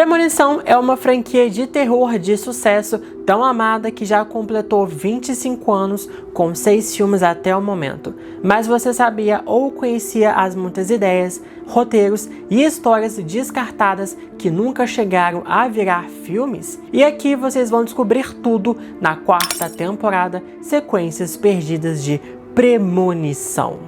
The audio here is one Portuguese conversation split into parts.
Premonição é uma franquia de terror de sucesso tão amada que já completou 25 anos com 6 filmes até o momento. Mas você sabia ou conhecia as muitas ideias, roteiros e histórias descartadas que nunca chegaram a virar filmes? E aqui vocês vão descobrir tudo na 4ª temporada, Sequências Perdidas de Premonição.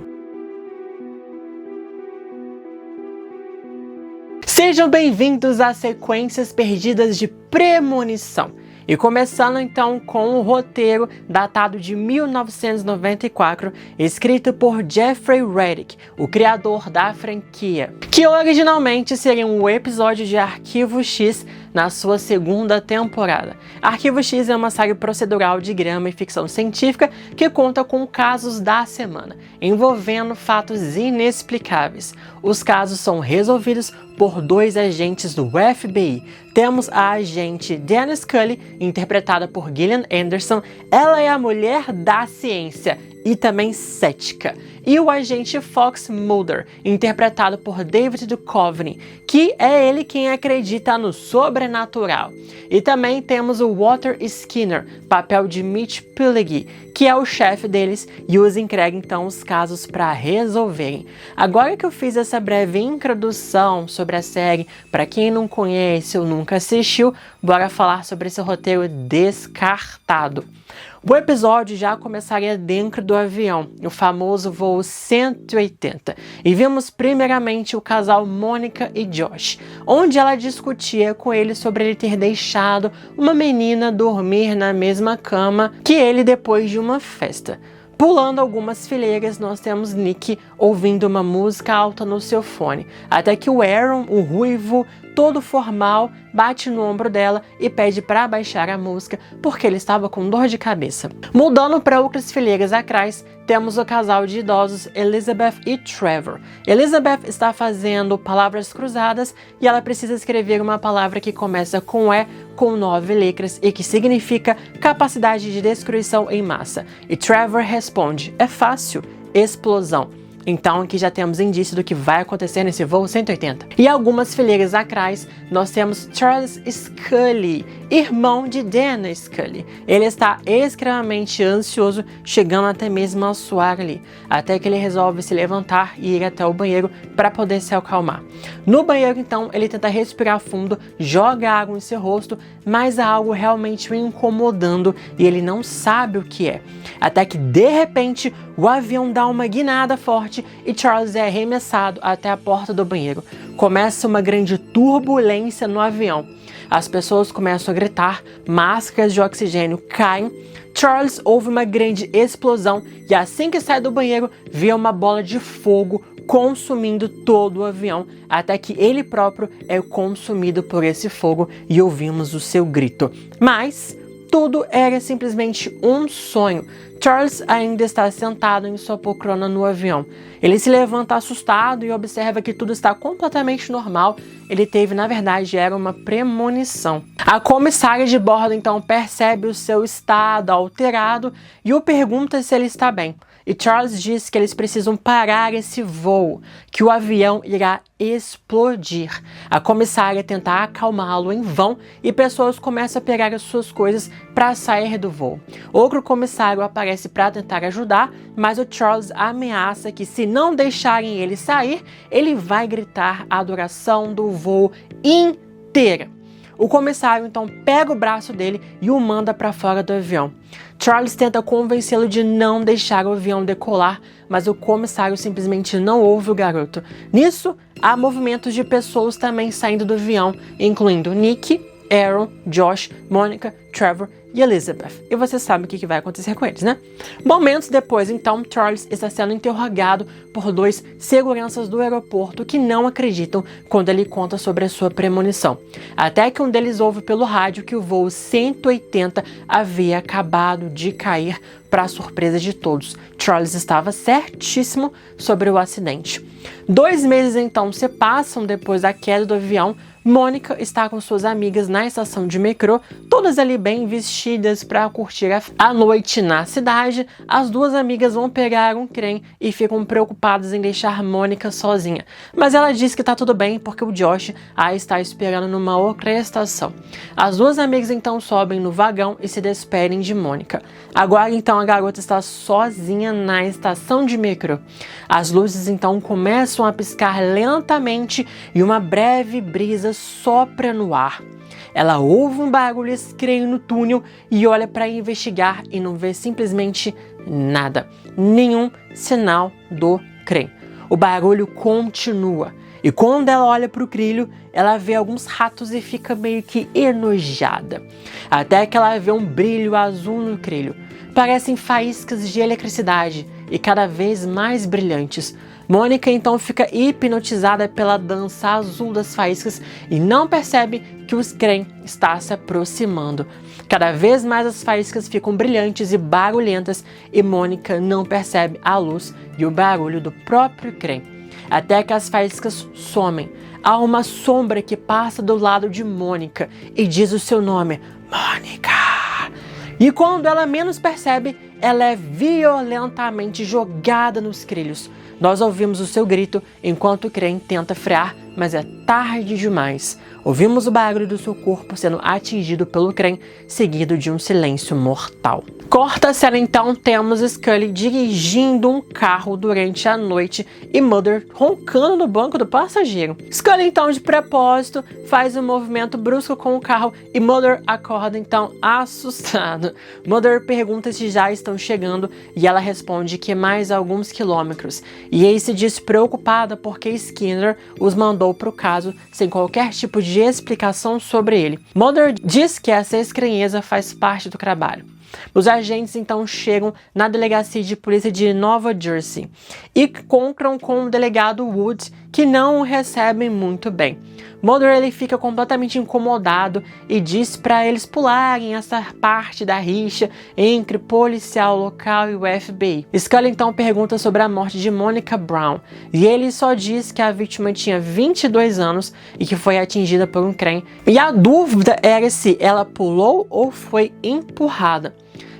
Sejam bem-vindos a Sequências Perdidas de Premonição. E começando então com o roteiro datado de 1994, escrito por Jeffrey Reddick, o criador da franquia, que originalmente seria um episódio de Arquivo X na sua 2ª temporada. Arquivo X é uma série procedural de drama e ficção científica que conta com casos da semana, envolvendo fatos inexplicáveis. Os casos são resolvidos por 2 agentes do FBI. Temos a agente Dana Scully, interpretada por Gillian Anderson. Ela é a mulher da ciência e também cética. E o agente Fox Mulder, interpretado por David Duchovny, que é ele quem acredita no sobrenatural. E também temos o Walter Skinner, papel de Mitch Pileggi, que é o chefe deles e os entrega então os casos para resolverem. Agora que eu fiz essa breve introdução sobre a série, para quem não conhece ou nunca assistiu, bora falar sobre esse roteiro descartado. O episódio já começaria dentro do avião, o famoso voo 180, e vimos primeiramente o casal Mônica e Josh, onde ela discutia com ele sobre ele ter deixado uma menina dormir na mesma cama que ele depois de uma festa. Pulando algumas fileiras, nós temos Nick ouvindo uma música alta no seu fone, até que o Aaron, o ruivo, todo formal, bate no ombro dela e pede para baixar a música porque ele estava com dor de cabeça. Mudando para outras fileiras atrás, temos o casal de idosos Elizabeth e Trevor. Elizabeth está fazendo palavras cruzadas e ela precisa escrever uma palavra que começa com E, com 9 letras e que significa capacidade de destruição em massa. E Trevor responde: é fácil, explosão. Então aqui já temos indício do que vai acontecer nesse voo 180. E algumas fileiras atrás, nós temos Charles Scully, irmão de Dana Scully. Ele está extremamente ansioso, chegando até mesmo a suar ali, até que ele resolve se levantar e ir até o banheiro para poder se acalmar. No banheiro, então, ele tenta respirar fundo, joga água em seu rosto, mas há algo realmente o incomodando e ele não sabe o que é. Até que, de repente, o avião dá uma guinada forte e Charles é arremessado até a porta do banheiro. Começa uma grande turbulência no avião. As pessoas começam a gritar, máscaras de oxigênio caem. Charles ouve uma grande explosão e assim que sai do banheiro, vê uma bola de fogo consumindo todo o avião, até que ele próprio é consumido por esse fogo e ouvimos o seu grito. Mas tudo era simplesmente um sonho. Charles ainda está sentado em sua poltrona no avião. Ele se levanta assustado e observa que tudo está completamente normal. Ele teve, na verdade, era uma premonição. A comissária de bordo então percebe o seu estado alterado e o pergunta se ele está bem. E Charles diz que eles precisam parar esse voo, que o avião irá explodir. A comissária tenta acalmá-lo em vão e pessoas começam a pegar as suas coisas para sair do voo. Outro comissário aparece para tentar ajudar, mas o Charles ameaça que se não deixarem ele sair, ele vai gritar a duração do voo inteira. O comissário então pega o braço dele e o manda para fora do avião. Charles tenta convencê-lo de não deixar o avião decolar, mas o comissário simplesmente não ouve o garoto. Nisso, há movimentos de pessoas também saindo do avião, incluindo Nick, Aaron, Josh, Mônica, Trevor e Elizabeth. E você sabe o que vai acontecer com eles, né? Momentos depois, então, Charles está sendo interrogado por 2 seguranças do aeroporto que não acreditam quando ele conta sobre a sua premonição. Até que um deles ouve pelo rádio que o voo 180 havia acabado de cair, para a surpresa de todos. Charles estava certíssimo sobre o acidente. 2 meses então se passam depois da queda do avião, Mônica está com suas amigas na estação de metrô, todas ali bem vestidas para curtir a noite na cidade. As duas amigas vão pegar um trem e ficam preocupadas em deixar Mônica sozinha. Mas ela diz que tá tudo bem porque o Josh a está esperando numa outra estação. As duas amigas então sobem no vagão e se despedem de Mônica. Agora então a garota está sozinha na estação de metrô. As luzes então começam a piscar lentamente e uma breve brisa sopra no ar. Ela ouve um barulho estranho no túnel e olha para investigar e não vê simplesmente nada, nenhum sinal do trem. O barulho continua e quando ela olha para o trilho, ela vê alguns ratos e fica meio que enojada. Até que ela vê um brilho azul no trilho. Parecem faíscas de eletricidade e cada vez mais brilhantes. Mônica então fica hipnotizada pela dança azul das faíscas e não percebe que o trem está se aproximando. Cada vez mais as faíscas ficam brilhantes e barulhentas e Mônica não percebe a luz e o barulho do próprio trem. Até que as faíscas somem. Há uma sombra que passa do lado de Mônica e diz o seu nome, Mônica. E quando ela menos percebe, ela é violentamente jogada nos trilhos. Nós ouvimos o seu grito enquanto o trem tenta frear, mas é tarde demais. Ouvimos o barulho do seu corpo sendo atingido pelo trem, seguido de um silêncio mortal. Corta a cena então, temos Scully dirigindo um carro durante a noite e Mulder roncando no banco do passageiro. Scully então, de propósito, faz um movimento brusco com o carro e Mulder acorda então assustado. Mulder pergunta se já estão chegando e ela responde que mais alguns quilômetros. E Ace diz preocupada porque Skinner os mandou para o caso sem qualquer tipo de explicação sobre ele. Mulder diz que essa estranheza faz parte do trabalho. Os agentes então chegam na delegacia de polícia de Nova Jersey e encontram com o delegado Wood, que não o recebem muito bem. Mulder ele fica completamente incomodado e diz para eles pularem essa parte da rixa entre policial local e o FBI. Scully então pergunta sobre a morte de Monica Brown e ele só diz que a vítima tinha 22 anos e que foi atingida por um trem. E a dúvida era se ela pulou ou foi empurrada.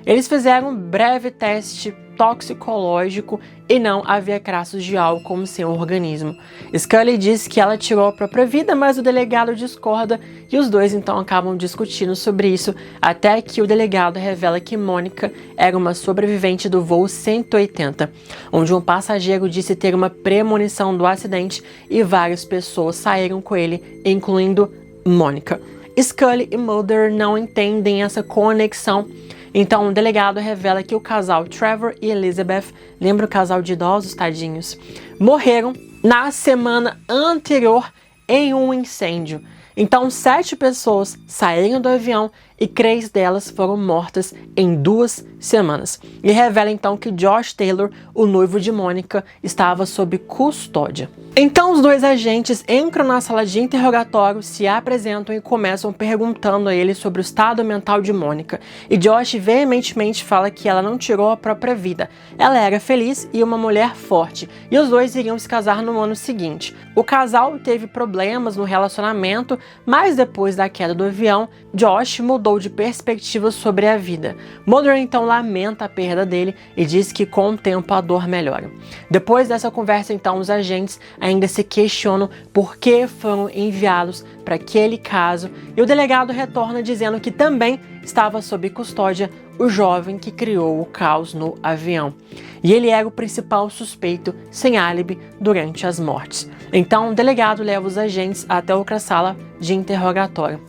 Eles fizeram um breve teste toxicológico e não havia traços de álcool no seu organismo. Scully diz que ela tirou a própria vida, mas o delegado discorda e os dois então acabam discutindo sobre isso, até que o delegado revela que Mônica era uma sobrevivente do voo 180, onde um passageiro disse ter uma premonição do acidente e várias pessoas saíram com ele, incluindo Mônica. Scully e Mulder não entendem essa conexão. Então, o delegado revela que o casal Trevor e Elizabeth, lembra o casal de idosos, tadinhos, morreram na semana anterior em um incêndio. Então, 7 pessoas saíram do avião e 3 delas foram mortas em 2 semanas. E revela então que Josh Taylor, o noivo de Mônica, estava sob custódia. Então os dois agentes entram na sala de interrogatório, se apresentam e começam perguntando a ele sobre o estado mental de Mônica. E Josh veementemente fala que ela não tirou a própria vida. Ela era feliz e uma mulher forte. E os dois iriam se casar no ano seguinte. O casal teve problemas no relacionamento, mas depois da queda do avião, Josh mudou de perspectiva sobre a vida. Mulder então lamenta a perda dele e diz que com o tempo a dor melhora. Depois dessa conversa então os agentes ainda se questionam por que foram enviados para aquele caso e o delegado retorna dizendo que também estava sob custódia o jovem que criou o caos no avião. E ele era o principal suspeito sem álibi durante as mortes. Então o delegado leva os agentes até outra sala de interrogatório.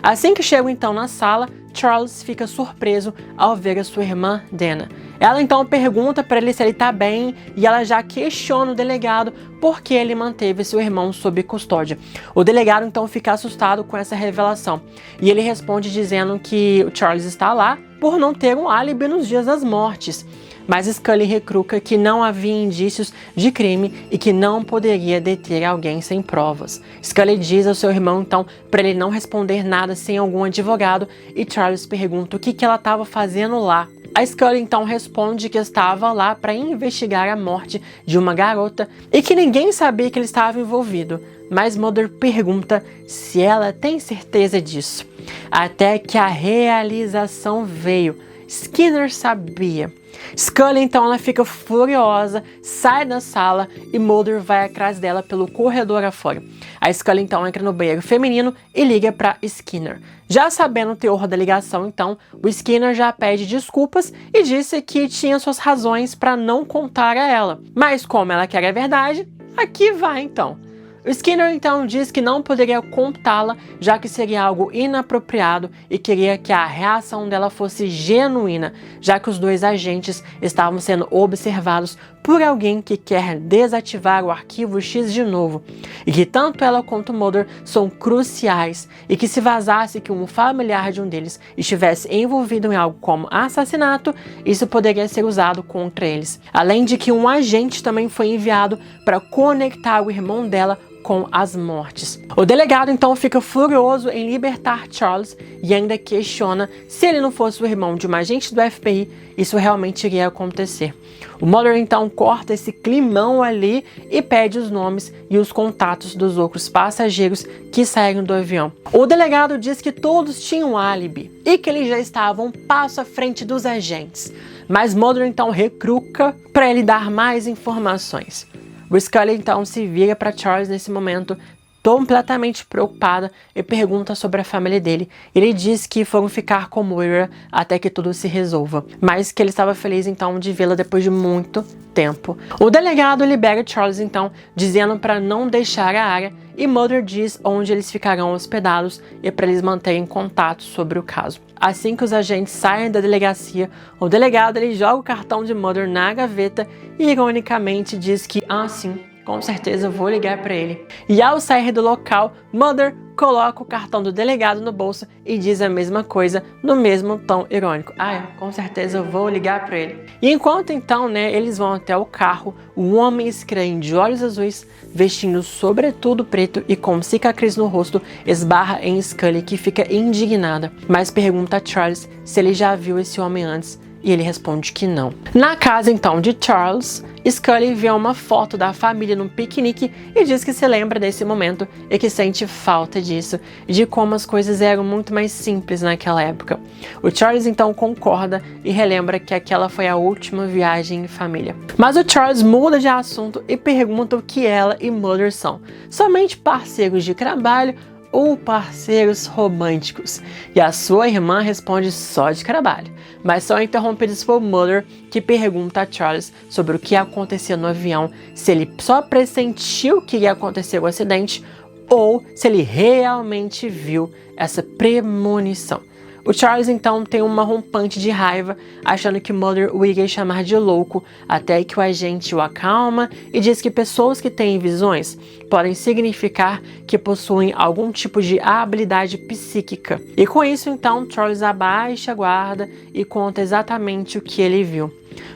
Assim que chegam então na sala, Charles fica surpreso ao ver a sua irmã Dana. Ela então pergunta para ele se ele está bem e ela já questiona o delegado por que ele manteve seu irmão sob custódia. O delegado então fica assustado com essa revelação e ele responde dizendo que o Charles está lá por não ter um álibi nos dias das mortes. Mas Scully retruca que não havia indícios de crime e que não poderia deter alguém sem provas. Scully diz ao seu irmão, então, para ele não responder nada sem algum advogado e Charles pergunta o que ela estava fazendo lá. A Scully então responde que estava lá para investigar a morte de uma garota e que ninguém sabia que ele estava envolvido, mas Mulder pergunta se ela tem certeza disso. Até que a realização veio. Skinner sabia. Scully então ela fica furiosa, sai da sala e Mulder vai atrás dela pelo corredor afora. A Scully então entra no banheiro feminino e liga para Skinner. Já sabendo o teor da ligação, então, o Skinner já pede desculpas e disse que tinha suas razões para não contar a ela. Mas como ela quer a verdade, aqui vai então. O Skinner então diz que não poderia contá-la, já que seria algo inapropriado e queria que a reação dela fosse genuína, já que os dois agentes estavam sendo observados por alguém que quer desativar o arquivo X de novo, e que tanto ela quanto Mulder são cruciais, e que se vazasse que um familiar de um deles estivesse envolvido em algo como assassinato, isso poderia ser usado contra eles. Além de que um agente também foi enviado para conectar o irmão dela com as mortes. O delegado então fica furioso em libertar Charles e ainda questiona se ele não fosse o irmão de um agente do FBI, isso realmente iria acontecer. O Mulder então corta esse climão ali e pede os nomes e os contatos dos outros passageiros que saíram do avião. O delegado diz que todos tinham álibi e que eles já estavam um passo à frente dos agentes, mas Mulder então recruca para ele dar mais informações. O Scully então se vira para Charles nesse momento, completamente preocupada, e pergunta sobre a família dele. Ele diz que foram ficar com Moira até que tudo se resolva, mas que ele estava feliz então de vê-la depois de muito tempo. O delegado libera Charles então, dizendo para não deixar a área, e Mulder diz onde eles ficarão hospedados e para eles manterem contato sobre o caso. Assim que os agentes saem da delegacia, o delegado ele joga o cartão de Mulder na gaveta e ironicamente diz que, sim, com certeza eu vou ligar para ele. E ao sair do local, Mulder coloca o cartão do delegado no bolso e diz a mesma coisa no mesmo tom irônico. Com certeza eu vou ligar para ele. E enquanto então, eles vão até o carro, um homem estranho de olhos azuis, vestindo sobretudo preto e com cicatriz no rosto, esbarra em Scully, que fica indignada, mas pergunta a Charles se ele já viu esse homem antes. E ele responde que não. Na casa então de Charles, Scully vê uma foto da família num piquenique e diz que se lembra desse momento e que sente falta disso, de como as coisas eram muito mais simples naquela época. O Charles então concorda e relembra que aquela foi a última viagem em família. Mas o Charles muda de assunto e pergunta o que ela e Mulder são. Somente parceiros de trabalho ou parceiros românticos? E a sua irmã responde só de trabalho, mas são interrompidos por Mulder, que pergunta a Charles sobre o que aconteceu no avião, se ele só pressentiu que ia acontecer o acidente ou se ele realmente viu essa premonição. O Charles então tem uma rompante de raiva, achando que Mulder o iria chamar de louco, até que o agente o acalma e diz que pessoas que têm visões podem significar que possuem algum tipo de habilidade psíquica. E com isso então Charles abaixa a guarda e conta exatamente o que ele viu.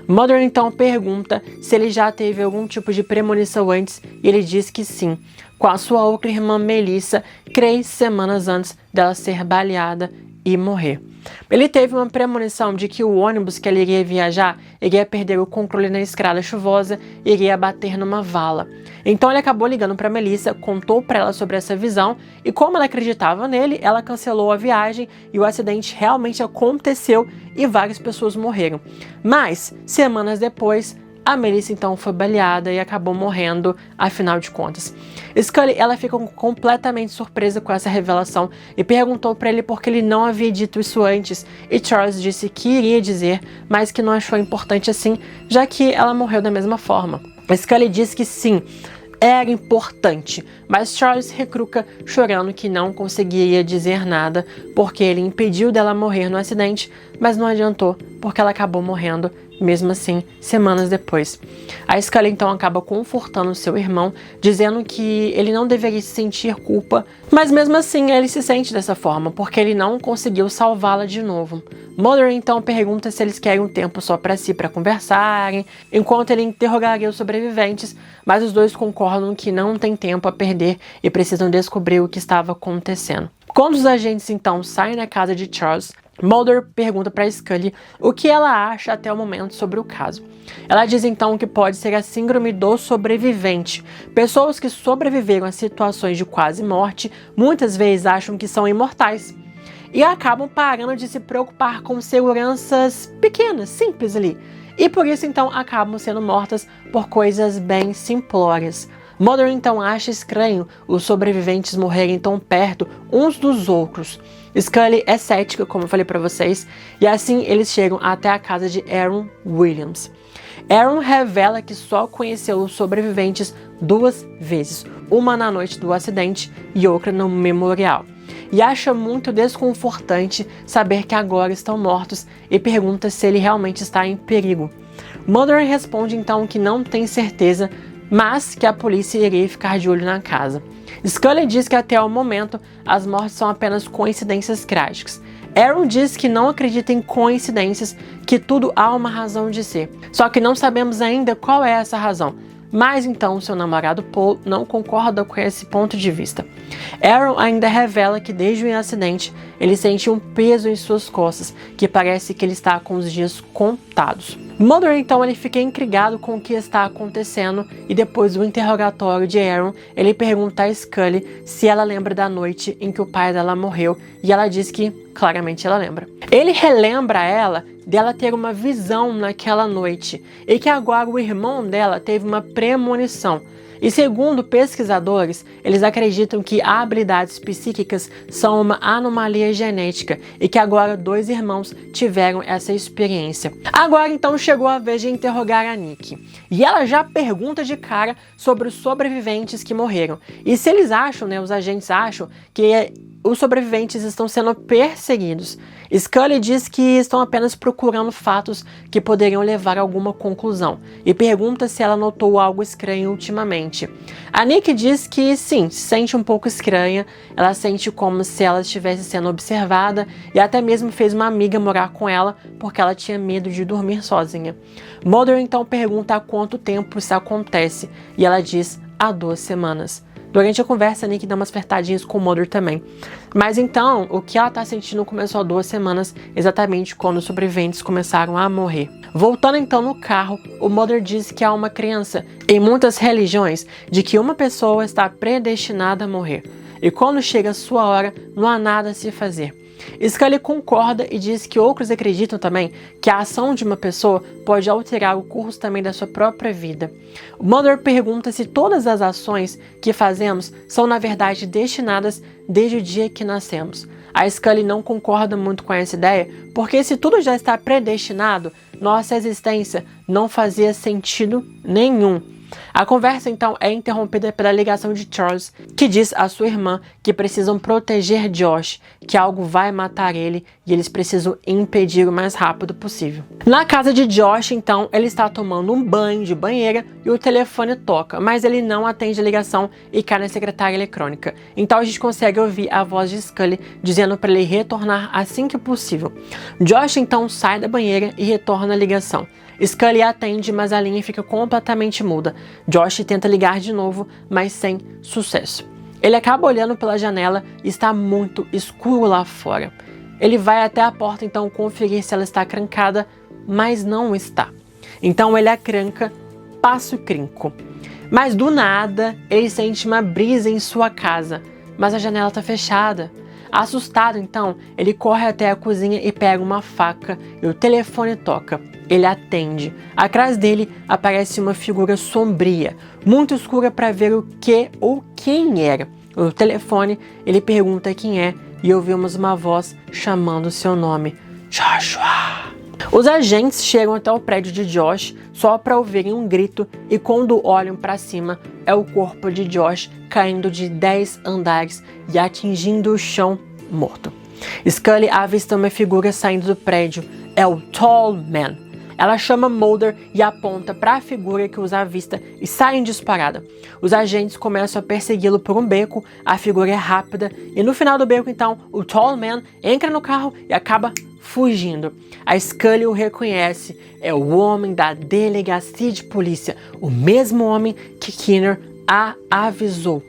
Mulder então pergunta se ele já teve algum tipo de premonição antes e ele diz que sim, com a sua outra irmã Melissa, 3 semanas antes dela ser baleada e morrer. Ele teve uma premonição de que o ônibus que ele iria viajar iria perder o controle na estrada chuvosa e iria bater numa vala. Então ele acabou ligando para Melissa, contou para ela sobre essa visão e como ela acreditava nele, ela cancelou a viagem e o acidente realmente aconteceu e várias pessoas morreram. Mas, semanas depois, a Melissa então foi baleada e acabou morrendo, afinal de contas. Scully, ela ficou completamente surpresa com essa revelação e perguntou para ele por que ele não havia dito isso antes, e Charles disse que iria dizer, mas que não achou importante assim, já que ela morreu da mesma forma. Scully disse que sim, era importante, mas Charles recruca, chorando que não conseguiria dizer nada, porque ele impediu dela morrer no acidente, mas não adiantou, porque ela acabou morrendo, mesmo assim, semanas depois. A Scully então acaba confortando seu irmão, dizendo que ele não deveria se sentir culpa, mas mesmo assim ele se sente dessa forma, porque ele não conseguiu salvá-la de novo. Mulder então pergunta se eles querem um tempo só para si para conversarem, enquanto ele interrogaria os sobreviventes, mas os dois concordam que não tem tempo a perder e precisam descobrir o que estava acontecendo. Quando os agentes então saem da casa de Charles, Mulder pergunta para Scully o que ela acha até o momento sobre o caso. Ela diz então que pode ser a síndrome do sobrevivente. Pessoas que sobreviveram a situações de quase morte muitas vezes acham que são imortais e acabam parando de se preocupar com seguranças pequenas, simples ali. E por isso então acabam sendo mortas por coisas bem simplórias. Mulder então acha estranho os sobreviventes morrerem tão perto uns dos outros. Scully é cética, como eu falei para vocês, e assim eles chegam até a casa de Aaron Williams. Aaron revela que só conheceu os sobreviventes 2 vezes, uma na noite do acidente e outra no memorial. E acha muito desconfortante saber que agora estão mortos e pergunta se ele realmente está em perigo. Mulder responde então que não tem certeza, mas que a polícia iria ficar de olho na casa. Scully diz que até o momento as mortes são apenas coincidências trágicas. Aaron diz que não acredita em coincidências, que tudo há uma razão de ser. Só que não sabemos ainda qual é essa razão. Mas então seu namorado Paul não concorda com esse ponto de vista. Aaron ainda revela que desde o acidente ele sente um peso em suas costas, que parece que ele está com os dias contados. Mulder então ele fica intrigado com o que está acontecendo e depois do interrogatório de Aaron, ele pergunta a Scully se ela lembra da noite em que o pai dela morreu e ela diz que claramente ela lembra. Ele relembra ela dela ter uma visão naquela noite e que agora o irmão dela teve uma premonição. E segundo pesquisadores, eles acreditam que habilidades psíquicas são uma anomalia genética e que agora 2 irmãos tiveram essa experiência. Agora então chegou a vez de interrogar a Nick. E ela já pergunta de cara sobre os sobreviventes que morreram. E se eles acham, os agentes acham que os sobreviventes estão sendo perseguidos. Scully diz que estão apenas procurando fatos que poderiam levar a alguma conclusão e pergunta se ela notou algo estranho ultimamente. A Nick diz que sim, se sente um pouco estranha, ela sente como se ela estivesse sendo observada e até mesmo fez uma amiga morar com ela porque ela tinha medo de dormir sozinha. Mulder então pergunta há quanto tempo isso acontece e ela diz há 2 semanas. Durante a conversa, a Nick dá umas flertadinhas com o Mulder também. Mas então, o que ela tá sentindo começou há 2 semanas, exatamente quando os sobreviventes começaram a morrer. Voltando então no carro, o Mulder diz que há uma crença em muitas religiões de que uma pessoa está predestinada a morrer. E quando chega a sua hora, não há nada a se fazer. Scully concorda e diz que outros acreditam também que a ação de uma pessoa pode alterar o curso também da sua própria vida. O Mulder pergunta se todas as ações que fazemos são na verdade destinadas desde o dia que nascemos. A Scully não concorda muito com essa ideia, porque se tudo já está predestinado, nossa existência não fazia sentido nenhum. A conversa então é interrompida pela ligação de Charles, que diz à sua irmã que precisam proteger Josh, que algo vai matar ele e eles precisam impedir o mais rápido possível. Na casa de Josh, então, ele está tomando um banho de banheira e o telefone toca, mas ele não atende a ligação e cai na secretária eletrônica. Então a gente consegue ouvir a voz de Scully dizendo para ele retornar assim que possível. Josh então sai da banheira e retorna a ligação. Scully atende, mas a linha fica completamente muda. Josh tenta ligar de novo, mas sem sucesso. Ele acaba olhando pela janela e está muito escuro lá fora. Ele vai até a porta então conferir se ela está trancada, mas não está. Então ele acranca, passa o trinco. Mas do nada, ele sente uma brisa em sua casa, mas a janela está fechada. Assustado então, ele corre até a cozinha e pega uma faca e o telefone toca. Ele atende. Atrás dele aparece uma figura sombria, muito escura para ver o que ou quem era. No telefone, ele pergunta quem é e ouvimos uma voz chamando seu nome. Joshua! Os agentes chegam até o prédio de Josh só para ouvirem um grito e quando olham para cima, é o corpo de Josh caindo de 10 andares e atingindo o chão morto. Scully avista uma figura saindo do prédio. É o Tall Man. Ela chama Mulder e aponta para a figura que os avista e sai em disparada. Os agentes começam a persegui-lo por um beco, a figura é rápida e no final do beco então o Tall Man entra no carro e acaba fugindo. A Scully o reconhece, é o homem da delegacia de polícia, o mesmo homem que Keener a avisou.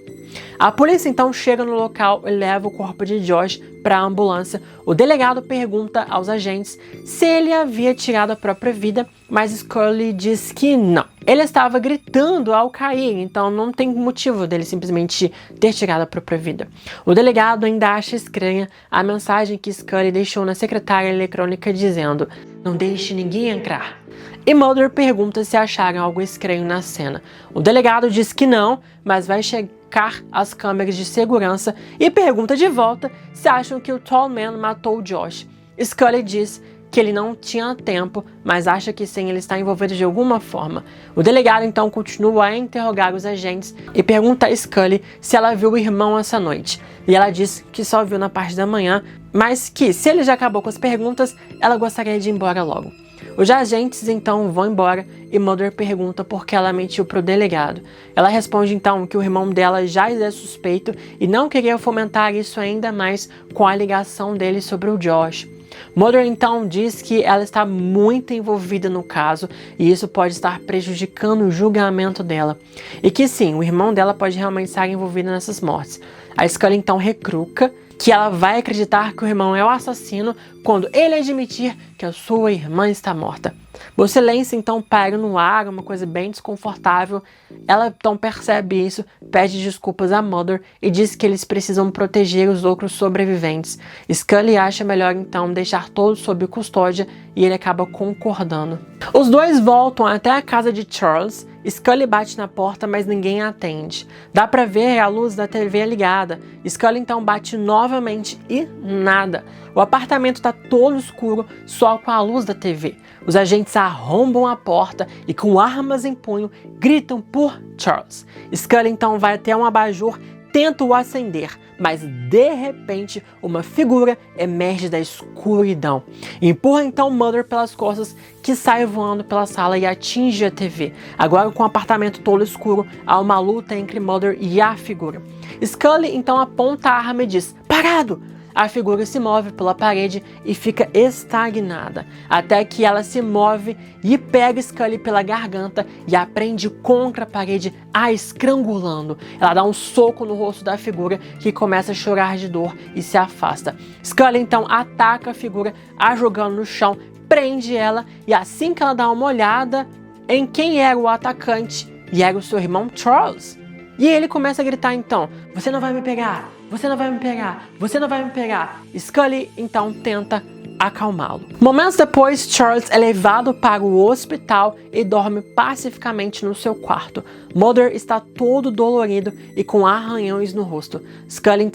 A polícia então chega no local e leva o corpo de Josh para a ambulância. O delegado pergunta aos agentes se ele havia tirado a própria vida, mas Scully diz que não. Ele estava gritando ao cair, então não tem motivo dele simplesmente ter tirado a própria vida. O delegado ainda acha estranha a mensagem que Scully deixou na secretária eletrônica dizendo: "Não deixe ninguém entrar." E Mulder pergunta se acharam algo estranho na cena. O delegado diz que não, mas vai checar as câmeras de segurança e pergunta de volta se acham que o Tall Man matou o Josh. Scully diz que ele não tinha tempo, mas acha que sim, ele está envolvido de alguma forma. O delegado então continua a interrogar os agentes e pergunta a Scully se ela viu o irmão essa noite. E ela diz que só viu na parte da manhã, mas que se ele já acabou com as perguntas, ela gostaria de ir embora logo. Os agentes então vão embora e Mulder pergunta por que ela mentiu para o delegado. Ela responde então que o irmão dela já é suspeito e não queria fomentar isso ainda mais com a ligação dele sobre o Josh. Mulder então diz que ela está muito envolvida no caso e isso pode estar prejudicando o julgamento dela. E que sim, o irmão dela pode realmente estar envolvido nessas mortes. A Scully então recruca que ela vai acreditar que o irmão é o assassino quando ele admitir que a sua irmã está morta. O silêncio então paira no ar, uma coisa bem desconfortável. Ela então percebe isso, pede desculpas a Mulder e diz que eles precisam proteger os outros sobreviventes. Scully acha melhor então deixar todos sob custódia e ele acaba concordando. Os dois voltam até a casa de Charles. Scully bate na porta, mas ninguém atende. Dá pra ver a luz da TV ligada. Scully então bate novamente e nada. O apartamento tá todo escuro, só com a luz da TV. Os agentes arrombam a porta e com armas em punho gritam por Charles. Scully então vai até um abajur, tenta o acender, mas de repente uma figura emerge da escuridão. Empurra então Mulder pelas costas, que sai voando pela sala e atinge a TV. Agora com o apartamento todo escuro, há uma luta entre Mulder e a figura. Scully então aponta a arma e diz: "Parado!" A figura se move pela parede e fica estagnada, até que ela se move e pega Scully pela garganta e a prende contra a parede, a estrangulando. Ela dá um soco no rosto da figura, que começa a chorar de dor e se afasta. Scully então ataca a figura, a jogando no chão, prende ela e assim que ela dá uma olhada em quem era o atacante, e era o seu irmão Charles. E ele começa a gritar então: "Você não vai me pegar! Você não vai me pegar! Você não vai me pegar!" Scully então tenta acalmá-lo. Momentos depois, Charles é levado para o hospital e dorme pacificamente no seu quarto. Mulder está todo dolorido e com arranhões no rosto. Scully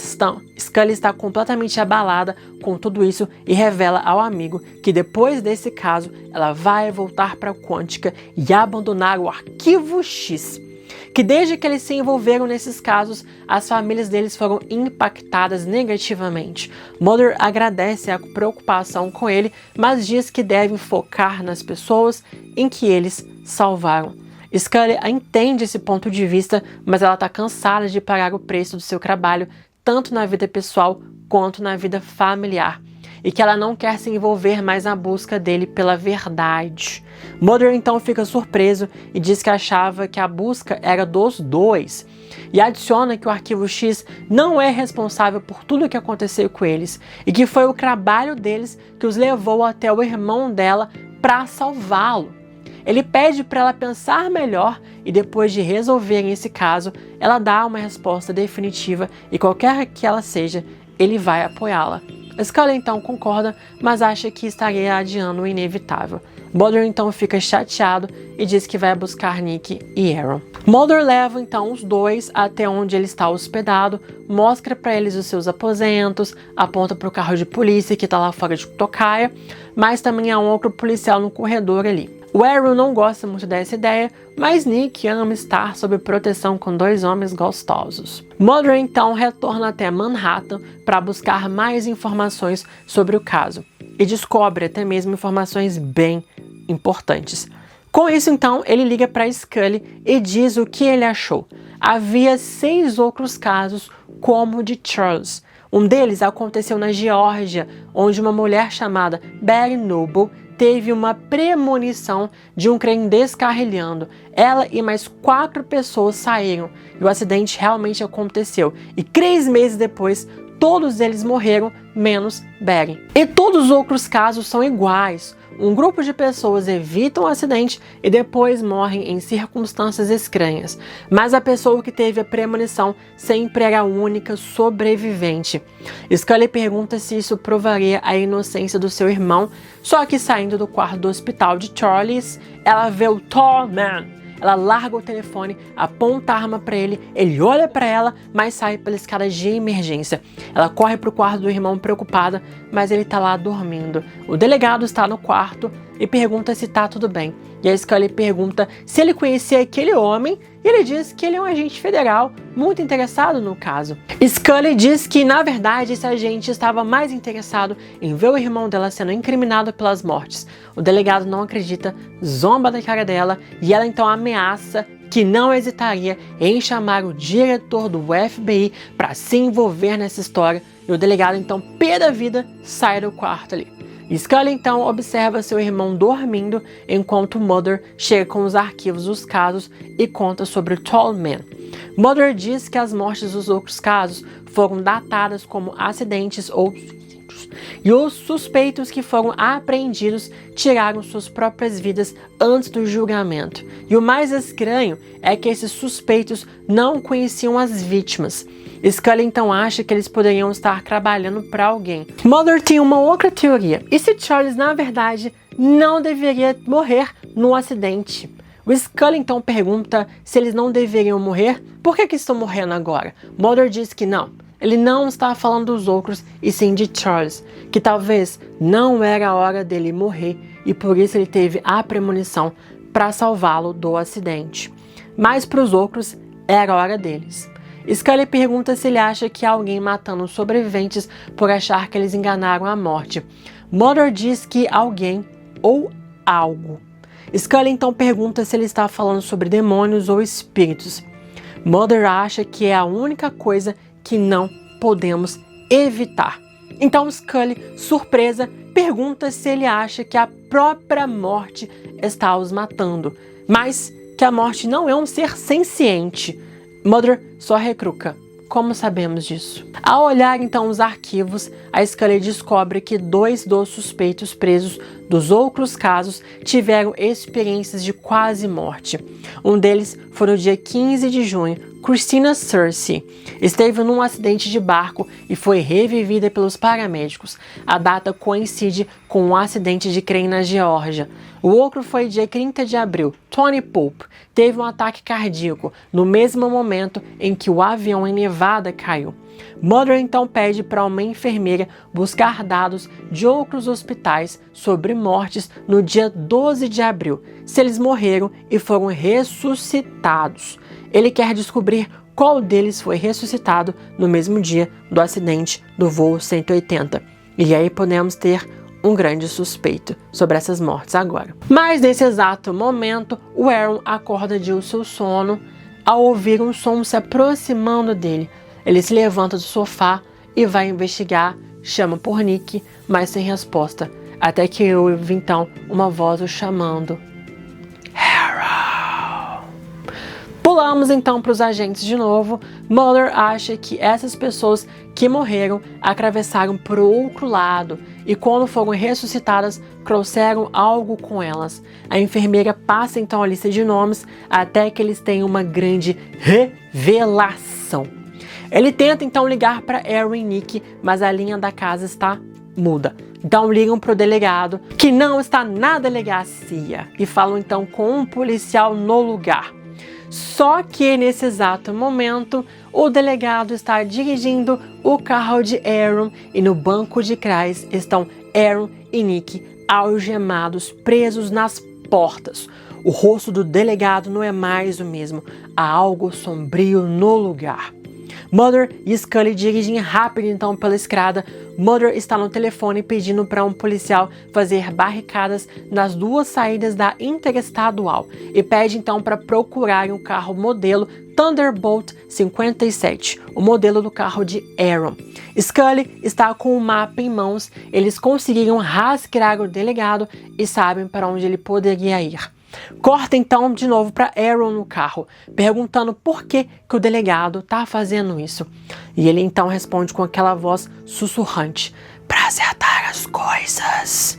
está completamente abalada com tudo isso e revela ao amigo que depois desse caso ela vai voltar para a Quântica e abandonar o Arquivo X. Que desde que eles se envolveram nesses casos, as famílias deles foram impactadas negativamente. Mulder agradece a preocupação com ele, mas diz que devem focar nas pessoas em que eles salvaram. Scully entende esse ponto de vista, mas ela está cansada de pagar o preço do seu trabalho, tanto na vida pessoal quanto na vida familiar, e que ela não quer se envolver mais na busca dele pela verdade. Mulder então fica surpreso e diz que achava que a busca era dos dois, e adiciona que o Arquivo X não é responsável por tudo o que aconteceu com eles, e que foi o trabalho deles que os levou até o irmão dela para salvá-lo. Ele pede para ela pensar melhor e depois de resolverem esse caso, ela dá uma resposta definitiva e qualquer que ela seja, ele vai apoiá-la. Scully então concorda, mas acha que estaria adiando o inevitável. Mulder então fica chateado e diz que vai buscar Nick e Aaron. Mulder leva então os dois até onde ele está hospedado, mostra para eles os seus aposentos, aponta para o carro de polícia que está lá fora de tocaia, mas também há um outro policial no corredor ali. O Aaron não gosta muito dessa ideia, mas Nick ama estar sob proteção com dois homens gostosos. Mulder então retorna até Manhattan para buscar mais informações sobre o caso e descobre até mesmo informações bem importantes. Com isso então ele liga para Scully e diz o que ele achou. Havia 6 outros casos como o de Charles. Um deles aconteceu na Geórgia, onde uma mulher chamada Betty Noble teve uma premonição de um trem descarrilhando. Ela e mais 4 pessoas saíram e o acidente realmente aconteceu. E 3 meses depois, todos eles morreram, menos Betty. E todos os outros casos são iguais. Um grupo de pessoas evitam o acidente e depois morrem em circunstâncias estranhas. Mas a pessoa que teve a premonição sempre era a única sobrevivente. Scully pergunta se isso provaria a inocência do seu irmão, só que saindo do quarto do hospital de Charles, ela vê o Tall Man. Ela larga o telefone, aponta a arma para ele, ele olha para ela, mas sai pela escada de emergência. Ela corre para o quarto do irmão preocupada, mas ele está lá dormindo. O delegado está no quarto e pergunta se está tudo bem. E a Scully pergunta se ele conhecia aquele homem e ele diz que ele é um agente federal muito interessado no caso. Scully diz que, na verdade, esse agente estava mais interessado em ver o irmão dela sendo incriminado pelas mortes. O delegado não acredita, zomba da cara dela e ela então ameaça que não hesitaria em chamar o diretor do FBI para se envolver nessa história. E o delegado então, pé da vida, sai do quarto ali. Scully então observa seu irmão dormindo enquanto Mother chega com os arquivos dos casos e conta sobre o Tall Man. Mother diz que as mortes dos outros casos foram datadas como acidentes ou suicídios, e os suspeitos que foram apreendidos tiraram suas próprias vidas antes do julgamento. E o mais estranho é que esses suspeitos não conheciam as vítimas. Scully então acha que eles poderiam estar trabalhando para alguém. Mother tem uma outra teoria. E se Charles, na verdade, não deveria morrer no acidente? O Scully então pergunta se eles não deveriam morrer. Por que estão morrendo agora? Mother diz que não. Ele não está falando dos outros, e sim de Charles. Que talvez não era a hora dele morrer e por isso ele teve a premonição para salvá-lo do acidente. Mas para os outros, era a hora deles. Scully pergunta se ele acha que há alguém matando os sobreviventes por achar que eles enganaram a morte. Mother diz que alguém ou algo. Scully então pergunta se ele está falando sobre demônios ou espíritos. Mother acha que é a única coisa que não podemos evitar. Então Scully, surpresa, pergunta se ele acha que a própria morte está os matando, mas que a morte não é um ser senciente. Mother só recruca. Como sabemos disso? Ao olhar então os arquivos, a Scully descobre que 2 dos suspeitos presos dos outros casos tiveram experiências de quase morte. Um deles foi no dia 15 de junho. Christina Searcy esteve num acidente de barco e foi revivida pelos paramédicos. A data coincide com um acidente de trem na Geórgia. O outro foi dia 30 de abril. Tony Pope teve um ataque cardíaco no mesmo momento em que o avião em Nevada caiu. Mother então pede para uma enfermeira buscar dados de outros hospitais sobre mortes no dia 12 de abril, se eles morreram e foram ressuscitados. Ele quer descobrir qual deles foi ressuscitado no mesmo dia do acidente do voo 180. E aí podemos ter um grande suspeito sobre essas mortes agora. Mas nesse exato momento, o Aaron acorda de seu sono ao ouvir um som se aproximando dele. Ele se levanta do sofá e vai investigar, chama por Nick, mas sem resposta, até que ouve então uma voz o chamando. Pulamos então para os agentes de novo. Mother acha que essas pessoas que morreram atravessaram para o outro lado e quando foram ressuscitadas trouxeram algo com elas. A enfermeira passa então a lista de nomes até que eles tenham uma grande revelação. Ele tenta então ligar para Aaron e Nick, mas a linha da casa está muda. Então ligam para o delegado, que não está na delegacia, e falam então com um policial no lugar. Só que nesse exato momento, o delegado está dirigindo o carro de Aaron e no banco de trás estão Aaron e Nick algemados, presos nas portas. O rosto do delegado não é mais o mesmo, há algo sombrio no lugar. Mulder e Scully dirigem rápido então pela estrada. Mulder está no telefone pedindo para um policial fazer barricadas nas duas saídas da interestadual e pede então para procurarem um carro modelo Thunderbolt 57, o modelo do carro de Aaron. Scully está com o mapa em mãos, eles conseguiram rastrear o delegado e sabem para onde ele poderia ir. Corta então de novo para Aaron no carro, perguntando por que o delegado está fazendo isso. E ele então responde com aquela voz sussurrante: para acertar as coisas.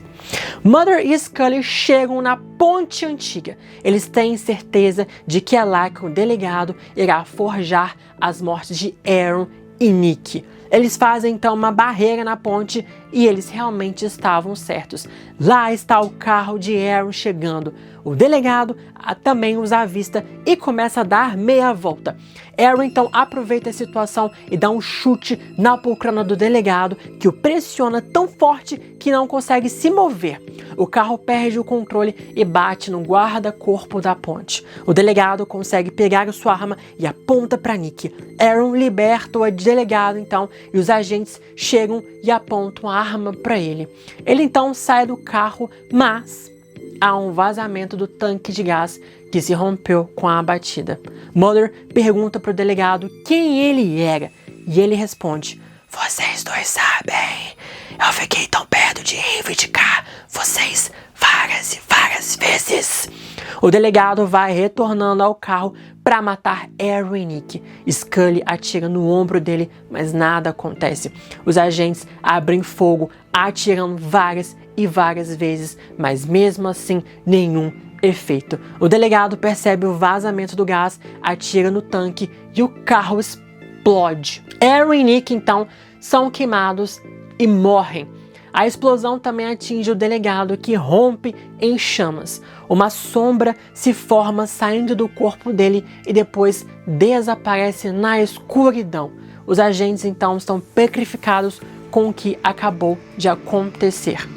Mulder e Scully chegam na ponte antiga. Eles têm certeza de que é lá que o delegado irá forjar as mortes de Aaron e Nick. Eles fazem então uma barreira na ponte e eles realmente estavam certos. Lá está o carro de Aaron chegando. O delegado também os avista e começa a dar meia volta. Aaron então aproveita a situação e dá um chute na poltrona do delegado, que o pressiona tão forte que não consegue se mover. O carro perde o controle e bate no guarda-corpo da ponte. O delegado consegue pegar sua arma e aponta para Nick. Aaron liberta o delegado então e os agentes chegam e apontam a arma para ele. Ele então sai do carro, mas há um vazamento do tanque de gás que se rompeu com a batida. Mulder pergunta para o delegado quem ele era e ele responde: vocês dois sabem, eu fiquei tão perto de reivindicar vocês várias e várias vezes. O delegado vai retornando ao carro para matar Aaron e Nick. Scully atira no ombro dele, mas nada acontece. Os agentes abrem fogo, atirando várias e várias vezes, mas mesmo assim nenhum efeito. O delegado percebe o vazamento do gás, atira no tanque e o carro explode. Aaron e Nick então são queimados e morrem. A explosão também atinge o delegado, que rompe em chamas. Uma sombra se forma saindo do corpo dele e depois desaparece na escuridão. Os agentes então estão petrificados com o que acabou de acontecer.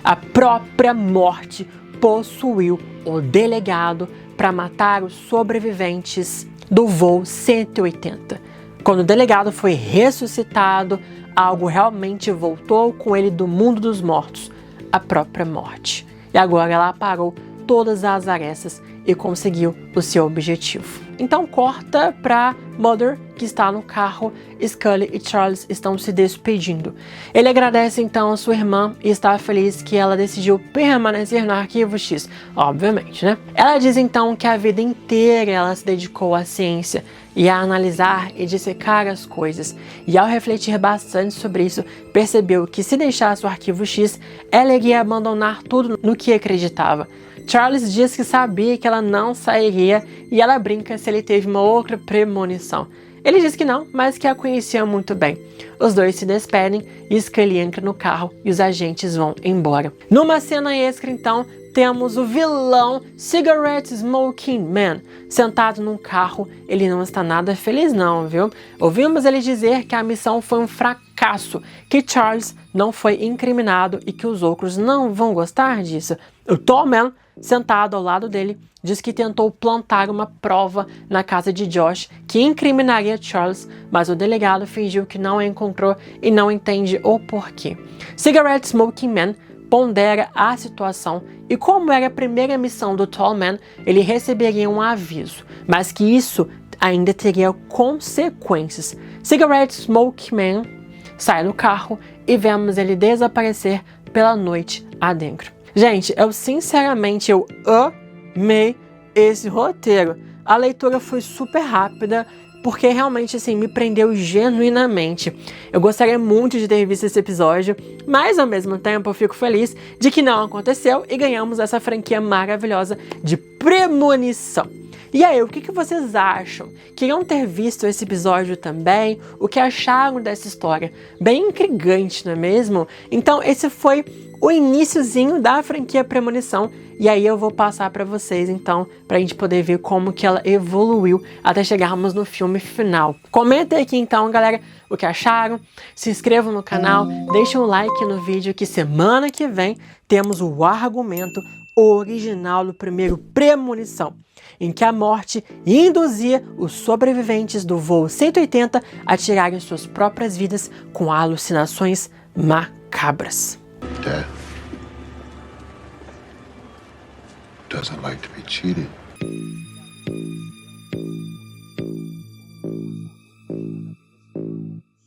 A própria morte possuiu o delegado para matar os sobreviventes do voo 180. Quando o delegado foi ressuscitado, algo realmente voltou com ele do mundo dos mortos, a própria morte. E agora ela parou todas as arestas e conseguiu o seu objetivo. Então corta para Mulder, que está no carro. Scully e Charles estão se despedindo. Ele agradece então a sua irmã e está feliz que ela decidiu permanecer no Arquivo X, obviamente, né? Ela diz então que a vida inteira ela se dedicou à ciência e a analisar e dissecar as coisas. E ao refletir bastante sobre isso, percebeu que se deixasse o Arquivo X, ela iria abandonar tudo no que acreditava. Charles diz que sabia que ela não sairia e ela brinca se ele teve uma outra premonição. Ele diz que não, mas que a conhecia muito bem. Os dois se despedem e Scully entra no carro e os agentes vão embora. Numa cena extra, então, temos o vilão Cigarette Smoking Man sentado num carro. Ele não está nada feliz não, viu? Ouvimos ele dizer que a missão foi um fracasso, que Charles não foi incriminado e que os outros não vão gostar disso. O Tall Man, sentado ao lado dele, diz que tentou plantar uma prova na casa de Josh que incriminaria Charles, mas o delegado fingiu que não a encontrou e não entende o porquê. Cigarette Smoking Man pondera a situação e, como era a primeira missão do Tall Man, ele receberia um aviso, mas que isso ainda teria consequências. Cigarette Smoking Man sai do carro e vemos ele desaparecer pela noite adentro. Gente, sinceramente amei esse roteiro. A leitura foi super rápida, porque realmente assim me prendeu genuinamente. Eu gostaria muito de ter visto esse episódio, mas ao mesmo tempo eu fico feliz de que não aconteceu e ganhamos essa franquia maravilhosa de Premonição. E aí, o que vocês acham? Queriam ter visto esse episódio também? O que acharam dessa história? Bem intrigante, não é mesmo? Então, esse foi o iniciozinho da franquia Premonição. E aí eu vou passar para vocês, então, pra gente poder ver como que ela evoluiu até chegarmos no filme final. Comentem aqui, então, galera, o que acharam. Se inscrevam no canal, deixem um like no vídeo, que semana que vem temos o argumento original do primeiro Premonição, em que a morte induzia os sobreviventes do voo 180 a tirarem suas próprias vidas com alucinações macabras. Death doesn't like to be cheated.